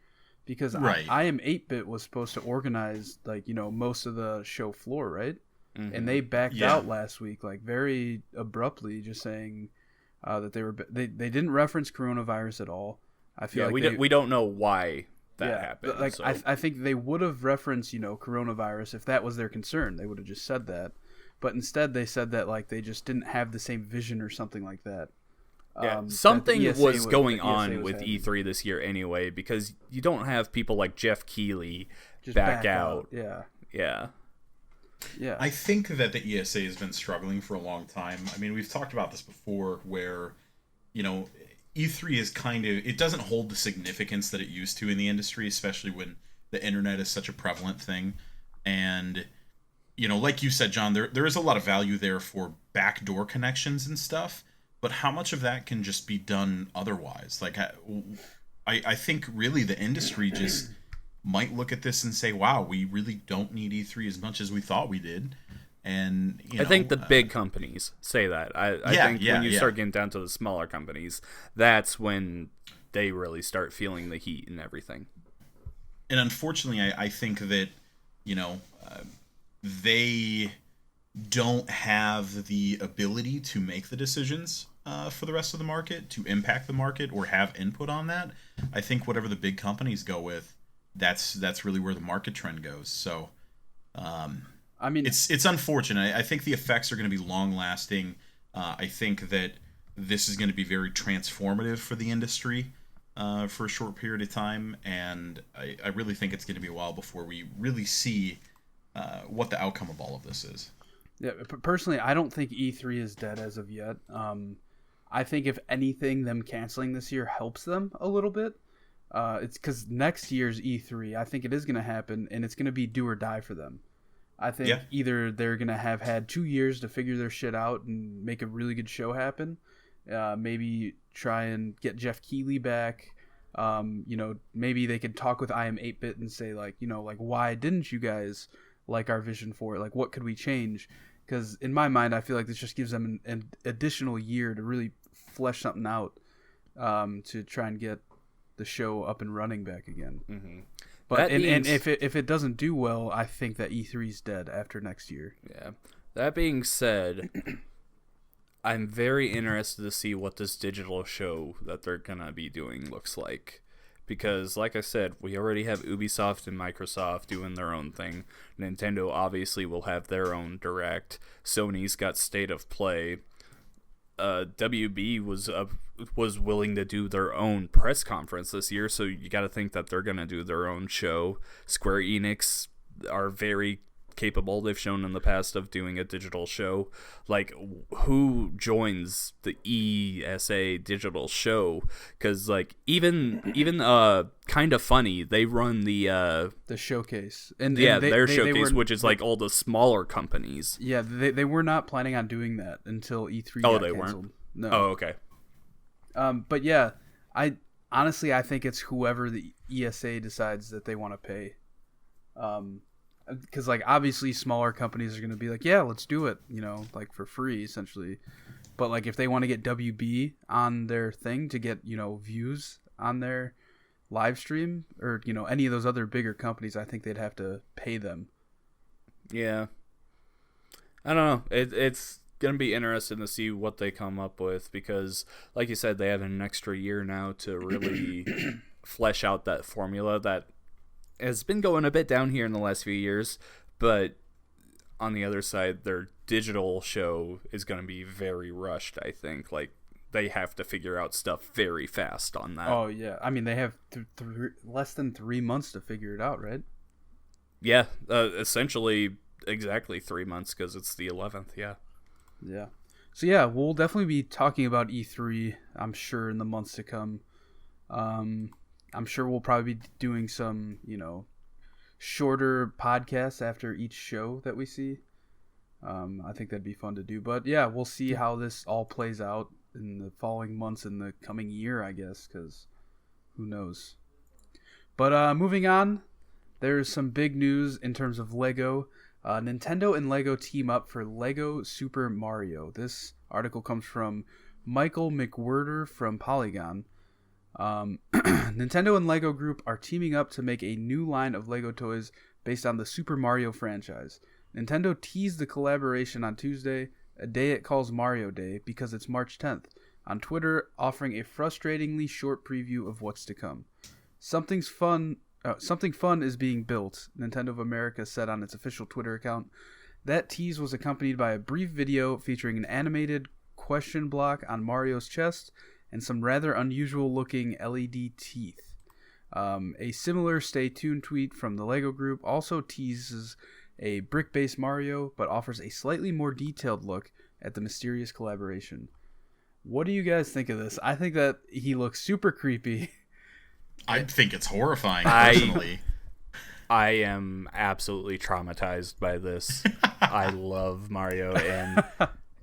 Because right. I Am 8-Bit was supposed to organize, like, you know, most of the show floor, right? Mm-hmm. And they backed out last week, like very abruptly, just saying that they didn't reference coronavirus at all. I feel like we don't know why that happened. Like so. I think they would have referenced, you know, coronavirus if that was their concern. They would have just said that, but instead they said that like they just didn't have the same vision or something like that. Yeah, something was going on with E3 this year anyway, because you don't have people like Jeff Keighley just back out. Yeah. I think that the ESA has been struggling for a long time. I mean, we've talked about this before where, you know, E3 is kind of, it doesn't hold the significance that it used to in the industry, especially when the internet is such a prevalent thing. And, you know, like you said, John, there is a lot of value there for backdoor connections and stuff, but how much of that can just be done otherwise? Like, I think really the industry just might look at this and say, wow, we really don't need E3 as much as we thought we did. And I think the big companies say that. I think when you start getting down to the smaller companies, that's when they really start feeling the heat and everything. And unfortunately, I think that, they don't have the ability to make the decisions for the rest of the market, to impact the market or have input on that. I think whatever the big companies go with, that's really where the market trend goes. So, I mean, it's unfortunate. I think the effects are going to be long lasting. I think that this is going to be very transformative for the industry for a short period of time, and I really think it's going to be a while before we really see what the outcome of all of this is. Yeah, personally, I don't think E3 is dead as of yet. I think if anything, them canceling this year helps them a little bit. It's because next year's E3, I think it is going to happen, and it's going to be do or die for them. I think either they're going to have had 2 years to figure their shit out and make a really good show happen. Maybe try and get Jeff Keighley back. Maybe they could talk with I Am 8-Bit and say, like, why didn't you guys like our vision for it? Like, what could we change? Because in my mind, I feel like this just gives them an additional year to really flesh something out to try and get the show up and running back again. Mm-hmm. But and if it doesn't do well, I think that E3's dead after next year. Yeah. That being said, I'm very interested to see what this digital show that they're gonna be doing looks like. Because, like I said, we already have Ubisoft and Microsoft doing their own thing. Nintendo obviously will have their own Direct. Sony's got State of Play. WB was willing to do their own press conference this year, so you got to think that they're going to do their own show. Square Enix are very capable. They've shown in the past of doing a digital show. Like, who joins the ESA digital show? Because, like, even Kind of Funny, they run the showcase, their showcase, which is like all the smaller companies. Yeah, they were not planning on doing that until E3. Oh, they canceled. weren't. No. Oh, okay. But yeah, I think it's whoever the ESA decides that they want to pay. Because, like, obviously smaller companies are going to be like, yeah, let's do it, like for free essentially. But, like, if they want to get WB on their thing to get, views on their live stream or, any of those other bigger companies, I think they'd have to pay them. Yeah. I don't know. It's going to be interesting to see what they come up with because, like you said, they have an extra year now to really flesh out that formula that has been going a bit down here in the last few years, but on the other side, their digital show is going to be very rushed, I think. Like, they have to figure out stuff very fast on that. Oh, yeah. I mean, they have less than 3 months to figure it out, right? Yeah, essentially exactly 3 months because it's the 11th, yeah. Yeah. So, yeah, we'll definitely be talking about E3, I'm sure, in the months to come. I'm sure we'll probably be doing some, shorter podcasts after each show that we see. I think that'd be fun to do. But, yeah, we'll see how this all plays out in the following months in the coming year, I guess, because who knows. But moving on, there's some big news in terms of LEGO. Nintendo and LEGO team up for LEGO Super Mario. This article comes from Michael McWhirter from Polygon. Nintendo and LEGO Group are teaming up to make a new line of LEGO toys based on the Super Mario franchise. Nintendo teased the collaboration on Tuesday, a day it calls Mario Day because it's March 10th, on Twitter, offering a frustratingly short preview of what's to come. Something fun is being built, Nintendo of America said on its official Twitter account. That tease was accompanied by a brief video featuring an animated question block on Mario's chest and some rather unusual looking LED teeth. A similar Stay Tuned tweet from the LEGO Group also teases a brick-based Mario, but offers a slightly more detailed look at the mysterious collaboration. What do you guys think of this? I think that he looks super creepy. I think it's horrifying, personally. I am absolutely traumatized by this. I love Mario,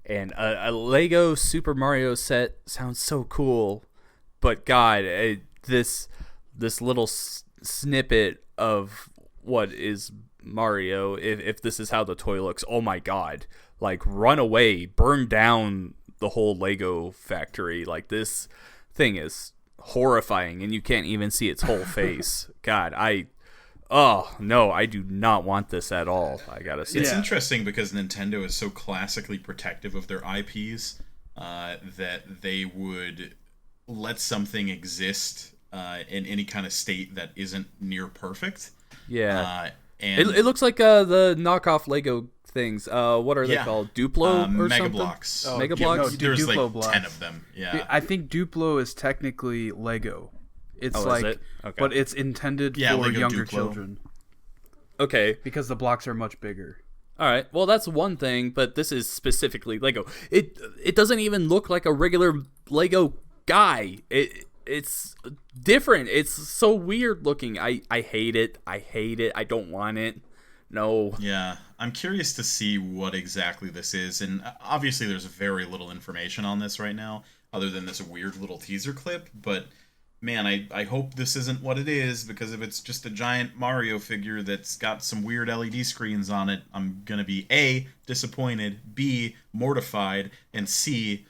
and a Lego Super Mario set sounds so cool, but God, this little snippet of what is Mario, if this is how the toy looks, oh my god. Like, run away, burn down the whole Lego factory. Like, this thing is horrifying, and you can't even see its whole face. God, oh, no, I do not want this at all, I gotta say. It's interesting because Nintendo is so classically protective of their IPs that they would let something exist in any kind of state that isn't near perfect. Yeah. And it looks like the knockoff Lego things. What are they Yeah. called? Duplo or Mega something? Blocks. Mega yeah, Blocks? no, There's Duplo like blocks. 10 of them. Yeah. I think Duplo is technically Lego. It's Oh, is like, it? Okay. but it's intended Yeah, for Lego younger Duplo. children Okay. because the blocks are much bigger. All right. Well, that's one thing, but this is specifically Lego. It doesn't even look like a regular Lego guy. It's different. It's so weird looking. I hate it. I hate it. I don't want it. No. Yeah, I'm curious to see what exactly this is, and obviously there's very little information on this right now, other than this weird little teaser clip, but man, I hope this isn't what it is, because if it's just a giant Mario figure that's got some weird LED screens on it, I'm gonna be A, disappointed, B, mortified, and C,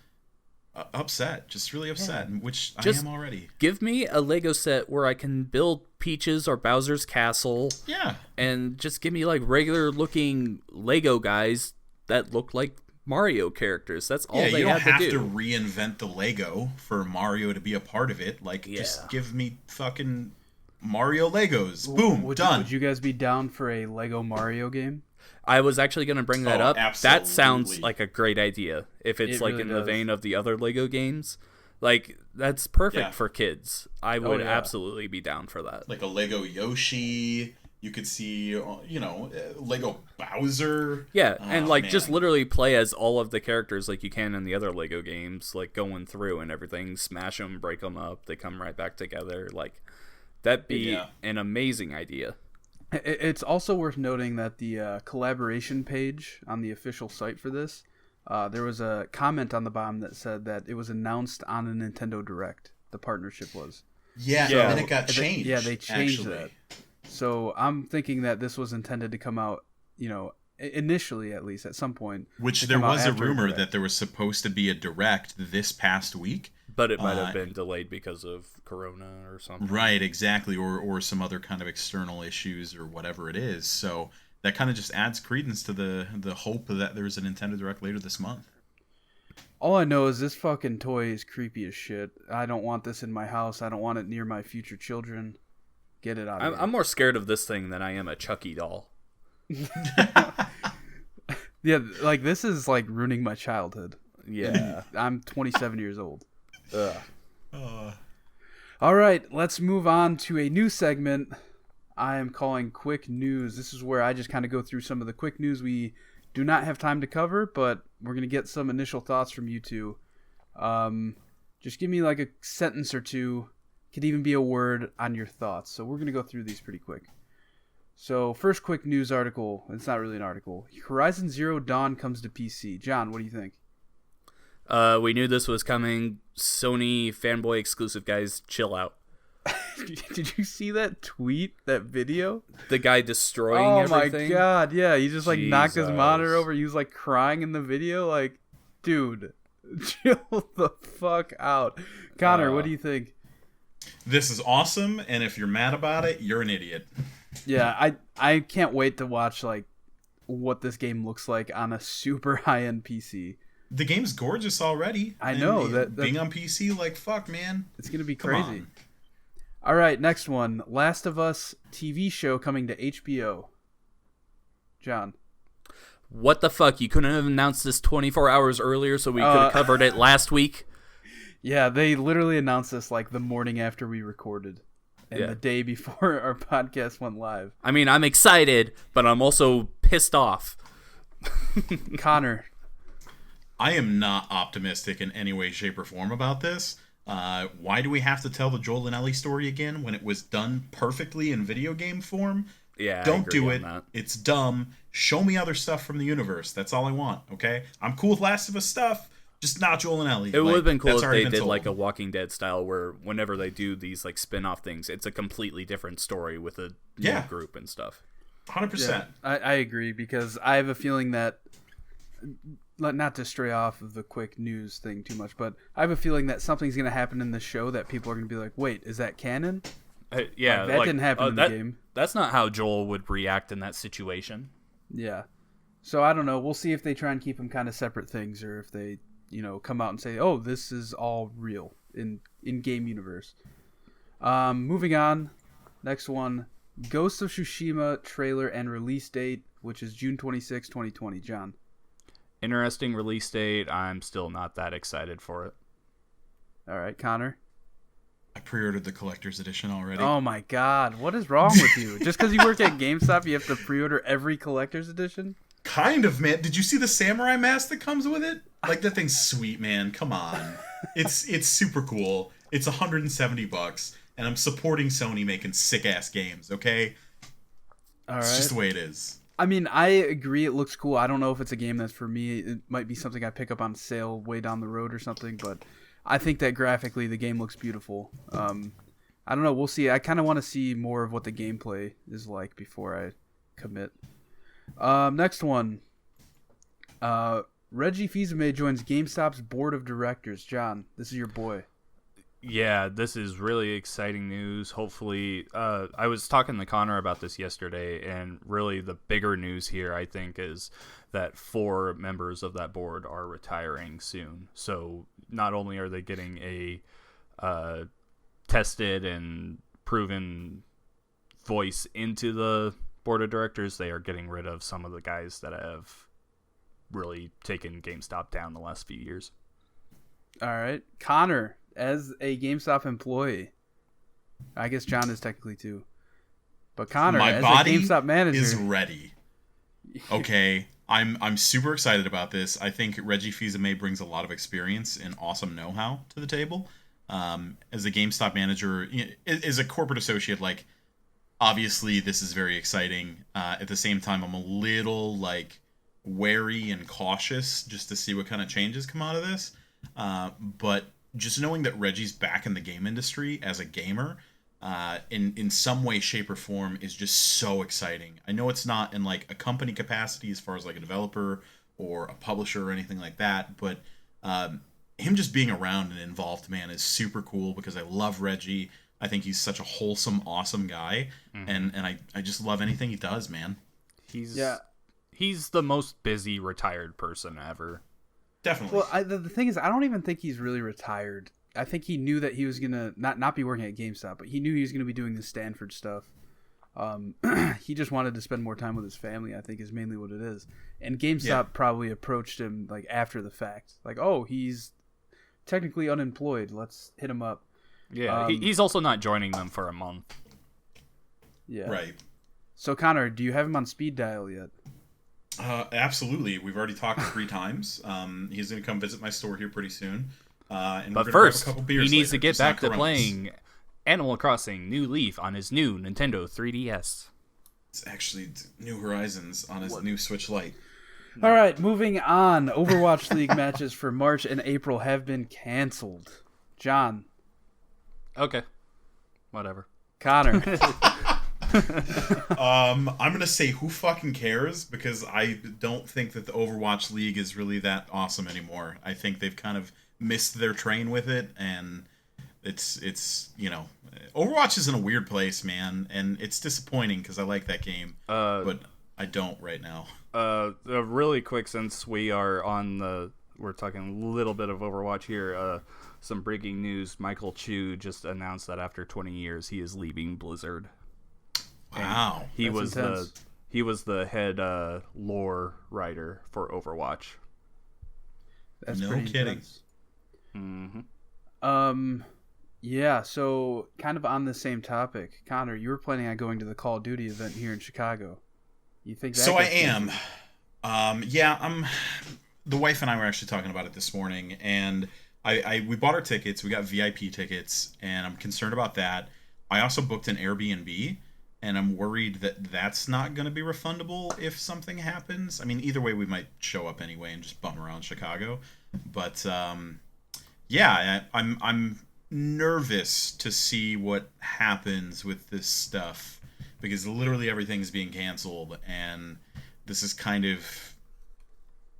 upset, just really upset, which Just- I am already. Give me a Lego set where I can build Peach's or Bowser's castle, Yeah, and just give me like regular looking Lego guys that look like Mario characters. That's all yeah, they you don't had have to to do. reinvent the Lego for Mario to be a part of it. Like, Yeah. just give me fucking Mario Legos. Boom, done. Would you guys be down for a Lego Mario game? I was actually going to bring that Oh, up. absolutely. That sounds like a great idea. If it's It like really in the does. vein of the other Lego games, like that's perfect Yeah. for kids. I would yeah. absolutely be down for that. Like a Lego Yoshi. You could see, Lego Bowser. Yeah, Oh, and like just man. literally play as all of the characters like you can in the other Lego games, like going through and everything, smash them, break them up, they come right back together. Like that'd be Yeah. an amazing idea. It's also worth noting that the collaboration page on the official site for this, there was a comment on the bottom that said that it was announced on a Nintendo Direct. The partnership was. Yeah, Yeah. and then it got changed. Yeah, they changed actually. that. So I'm thinking that this was intended to come out, initially at least at some point. Which to there come out was a after rumor Direct. that there was supposed to be a Direct this past week. But it might have been delayed because of Corona or something. Right, exactly, or some other kind of external issues or whatever it is. So that kind of just adds credence to the hope that there's a Nintendo Direct later this month. All I know is this fucking toy is creepy as shit. I don't want this in my house. I don't want it near my future children. Get it out of here. I'm more scared of this thing than I am a Chucky doll. Yeah, like this is like ruining my childhood. Yeah. I'm 27 years old. Ugh. All right, let's move on to a new segment I am calling Quick News. This is where I just kind of go through some of the quick news we do not have time to cover, but we're going to get some initial thoughts from you two. Just give me like a sentence or two. Could even be a word on your thoughts. So we're going to go through these pretty quick. So first quick news article. It's not really an article. Horizon Zero Dawn comes to PC. John, what do you think? We knew this was coming. Sony fanboy exclusive guys, chill out. Did you see that tweet, that video? The guy destroying Oh everything. my god, yeah, he just like knocked his Jesus. monitor over. He was like crying in the video. Like, dude, chill the fuck out. Connor, what do you think? This is awesome, and if you're mad about it, you're an idiot. Yeah, I can't wait to watch like what this game looks like on a super high end PC. The game's gorgeous already. I and know, it- that- being on PC, like, fuck, man. It's gonna be Come crazy. on. All right, next one. Last of Us TV show coming to HBO. John. What the fuck? You couldn't have announced this 24 hours earlier so we could have covered it last week? Yeah, they literally announced this like the morning after we recorded. And Yeah. the day before our podcast went live. I mean, I'm excited, but I'm also pissed off. Connor. I am not optimistic in any way, shape, or form about this. Why do we have to tell the Joel and Ellie story again when it was done perfectly in video game form? Yeah, I Don't agree do on it. that. It's dumb. Show me other stuff from the universe. That's all I want, okay? I'm cool with Last of Us stuff, Just not Joel and Ellie. It would have been cool that's if already they been did told. like a Walking Dead style where whenever they do these like spin-off things, it's a completely different story with a new group and stuff. 100%. I agree, because I have a feeling that, not to stray off of the quick news thing too much, but I have a feeling that something's going to happen in the show that people are going to be like, wait, is that canon? Yeah, that didn't happen in the game. That's not how Joel would react in that situation. Yeah. So I don't know. We'll see if they try and keep them kind of separate things, or if they, come out and say, oh, this is all real in game universe. Moving on. Next one. Ghost of Tsushima trailer and release date, which is June 26, 2020. John. Interesting release date. I'm still not that excited for it. All right, Connor. I pre-ordered the collector's edition already. Oh my God, what is wrong with you? Just because you work at GameStop, you have to pre-order every collector's edition? Kind of, man. Did you see the samurai mask that comes with it? Like, that thing's sweet, man. Come on. It's super cool. It's $170, and I'm supporting Sony making sick-ass games, okay? All right. It's just the way it is. I mean, I agree it looks cool. I don't know if it's a game that's for me. It might be something I pick up on sale way down the road or something, but I think that graphically the game looks beautiful. I don't know. We'll see. I kind of want to see more of what the gameplay is like before I commit. Next one. Reggie Fils-Aimé joins GameStop's board of directors. John, this is your boy. Yeah, this is really exciting news. Hopefully, I was talking to Connor about this yesterday, and really the bigger news here, I think, is that 4 members of that board are retiring soon. So not only are they getting a tested and proven voice into the board of directors, they are getting rid of some of the guys that have really taken GameStop down the last few years. All right. Connor, as a GameStop employee, I guess John is technically too, but Connor, My as body a GameStop manager, is ready. Okay, I'm super excited about this. I think Reggie Fils-Aimé brings a lot of experience and awesome know-how to the table. As a GameStop manager, as a corporate associate, like, obviously this is very exciting. At the same time, I'm a little like wary and cautious just to see what kind of changes come out of this. But just knowing that Reggie's back in the game industry as a gamer, in some way, shape, or form is just so exciting. I know it's not in like a company capacity as far as like a developer or a publisher or anything like that, but him just being around and involved, man, is super cool because I love Reggie. I think he's such a wholesome, awesome guy, and I just love anything he does, man. He's the most busy retired person ever. Definitely. Well, the thing is, I don't even think he's really retired. I think he knew that he was gonna not be working at GameStop, but he knew he was gonna be doing the Stanford stuff. He just wanted to spend more time with his family, I think, is mainly what it is. And GameStop probably approached him like after the fact, like, oh, he's technically unemployed. Let's hit him up. Yeah, he's also not joining them for a month. Yeah. Right. So, Connor, do you have him on speed dial yet? Absolutely. We've already talked 3 times. He's going to come visit my store here pretty soon. And but we're gonna first, grab a couple beers he needs later. to get Just not back to Coronas. playing Animal Crossing New Leaf on his new Nintendo 3DS. It's actually New Horizons on his new Switch Lite. All right, moving on. Overwatch League matches for March and April have been canceled. John. Okay. Whatever. Connor. I'm going to say who fucking cares, because I don't think that the Overwatch League is really that awesome anymore. I think they've kind of missed their train with it, and it's Overwatch is in a weird place, man, and it's disappointing because I like that game, but I don't right now. Really quick, since we're talking a little bit of Overwatch here, some breaking news. Michael Chu just announced that after 20 years he is leaving Blizzard. Wow. He was the head lore writer for Overwatch. That's no pretty kidding. Intense. Yeah, so kind of on the same topic, Connor, you were planning on going to the Call of Duty event here in Chicago. You think that? So I am. The wife and I were actually talking about it this morning, and we bought our tickets. We got VIP tickets, and I'm concerned about that. I also booked an Airbnb, and I'm worried that that's not going to be refundable if something happens. I mean, either way, we might show up anyway and just bum around Chicago. But yeah, I'm nervous to see what happens with this stuff because literally everything's being canceled, and this is kind of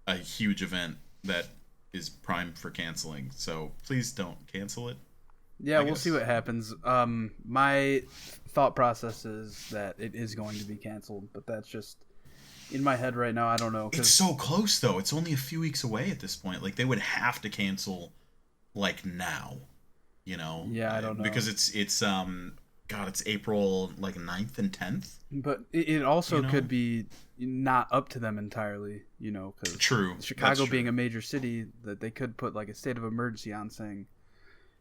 a huge event that is prime for canceling. So please don't cancel it. Yeah, we'll see what happens. My thought process is that it is going to be canceled, but that's just in my head right now. I don't know. It's so close, though. It's only a few weeks away at this point. Like, they would have to cancel, like, now. You know? Yeah, I don't know. Because it's April, like, 9th and 10th. But it also could be not up to them entirely, you know, because Chicago being a major city, that they could put, like, a state of emergency on saying,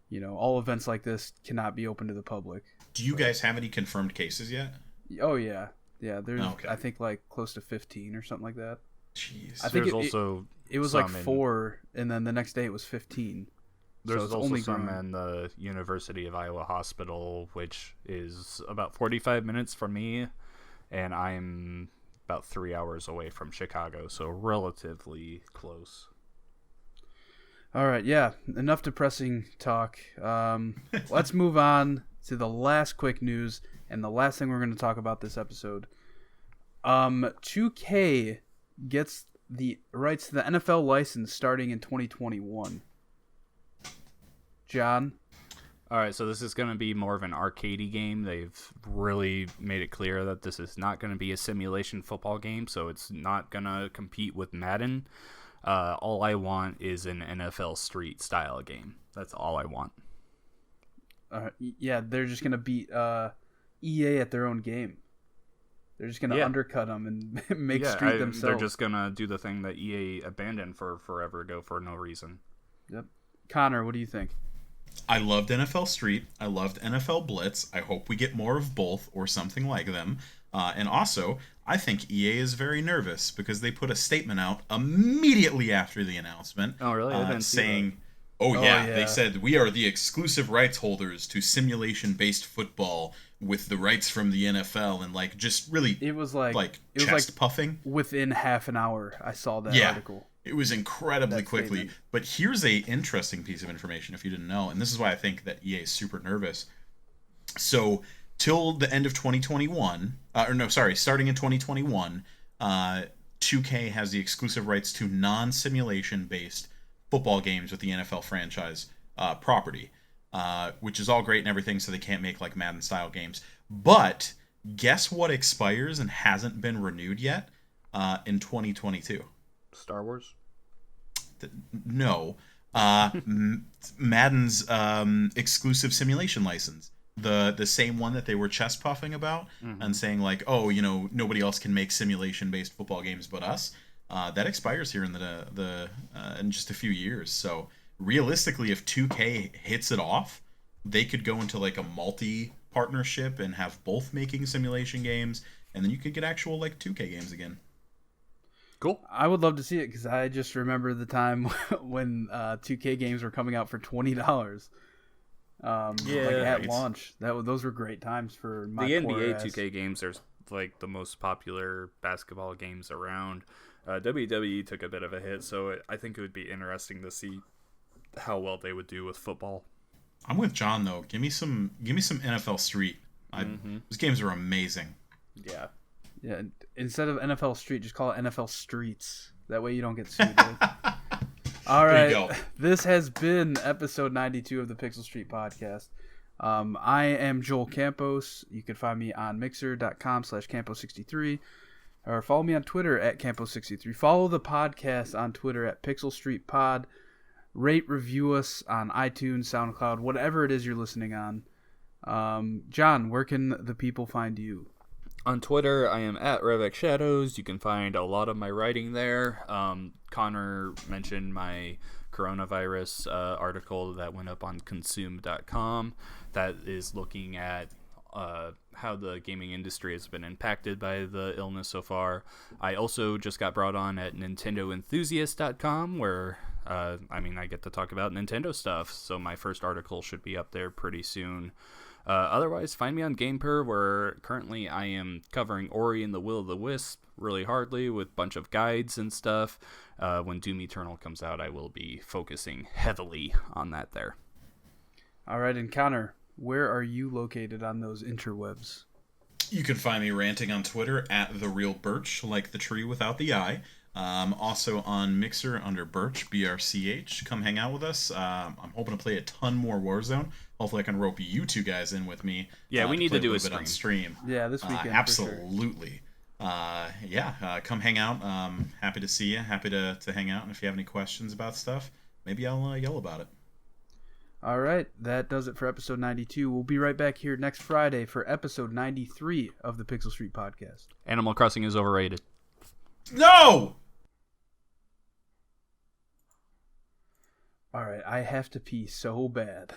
you know, all events like this cannot be open to the public. Do you guys have any confirmed cases yet? Oh, yeah. Yeah, there's, I think, like, close to 15 or something like that. Jeez. I think it was like 4, and then the next day it was 15. There's also some in the University of Iowa Hospital, which is about 45 minutes from me, and I'm about 3 hours away from Chicago, so relatively close. All right, yeah, enough depressing talk. Let's move on to the last quick news and the last thing we're going to talk about this episode. 2K gets the rights to the NFL license starting in 2021. John? All right, so this is going to be more of an arcadey game. They've really made it clear that this is not going to be a simulation football game, so it's not going to compete with Madden. All I want is an NFL Street style game. That's all I want. Yeah, they're just going to beat EA at their own game. They're just going to undercut them and make Street themselves. They're just going to do the thing that EA abandoned for forever ago for no reason. Yep. Connor, what do you think? I loved NFL Street. I loved NFL Blitz. I hope we get more of both or something like them. And also, I think EA is very nervous because they put a statement out immediately after the announcement. Oh, really? I didn't saying, see that. They said, we are the exclusive rights holders to simulation-based football with the rights from the NFL. And, like, just really it was like chest puffing. Within half an hour, I saw that article. It was incredibly quickly. Statement. But here's a interesting piece of information if you didn't know, and this is why I think that EA is super nervous. So, till the end of 2021, starting in 2021, 2K has the exclusive rights to non-simulation based football games with the NFL franchise property, which is all great and everything, so they can't make like Madden style games. But guess what expires and hasn't been renewed yet in 2022? Star Wars? No. Madden's exclusive simulation license. The same one that they were chest puffing about and saying like, oh, you know, nobody else can make simulation based football games but us. That expires here in in just a few years. So realistically, if 2K hits it off, they could go into like a multi partnership and have both making simulation games, and then you could get actual like 2K games again. Cool. I would love to see it because I just remember the time when 2K games were coming out for $20. At launch. Those were great times for my the NBA 2K games are like the most popular basketball games around. WWE took a bit of a hit, so I think it would be interesting to see how well they would do with football. I'm with John though. Give me some NFL Street. Those games are amazing. Yeah. Yeah. Instead of NFL Street, just call it NFL Streets. That way you don't get sued. Right? All right. This has been episode 92 of the Pixel Street Podcast. I am Joel Campos. You can find me on mixer.com/Campos63 or follow me on Twitter at Campos63. Follow the podcast on Twitter at Pixel Street Pod. Rate, review us on iTunes, SoundCloud, whatever it is you're listening on. John, where can the people find you? On Twitter, I am at RevXShadows. You can find a lot of my writing there. Connor mentioned my coronavirus article that went up on consume.com that is looking at how the gaming industry has been impacted by the illness so far. I also just got brought on at nintendoenthusiast.com where I get to talk about Nintendo stuff, so my first article should be up there pretty soon. Otherwise, find me on GamePer, where currently I am covering Ori and the Will of the Wisp really hardly with a bunch of guides and stuff. When Doom Eternal comes out, I will be focusing heavily on that there. All right, and Connor, where are you located on those interwebs? You can find me ranting on Twitter at @TheRealBirch, like the tree without the I. Also on Mixer under Birch, BRCH. Come hang out with us. I'm hoping to play a ton more Warzone. Hopefully I can rope you two guys in with me. Yeah, we need to do a bit on stream. Yeah, this weekend. Absolutely. Come hang out. Happy to see you. Happy to hang out. And if you have any questions about stuff, maybe I'll yell about it. All right, that does it for episode 92. We'll be right back here next Friday for episode 93 of the Pixel Street Podcast. Animal Crossing is overrated. No! All right, I have to pee so bad.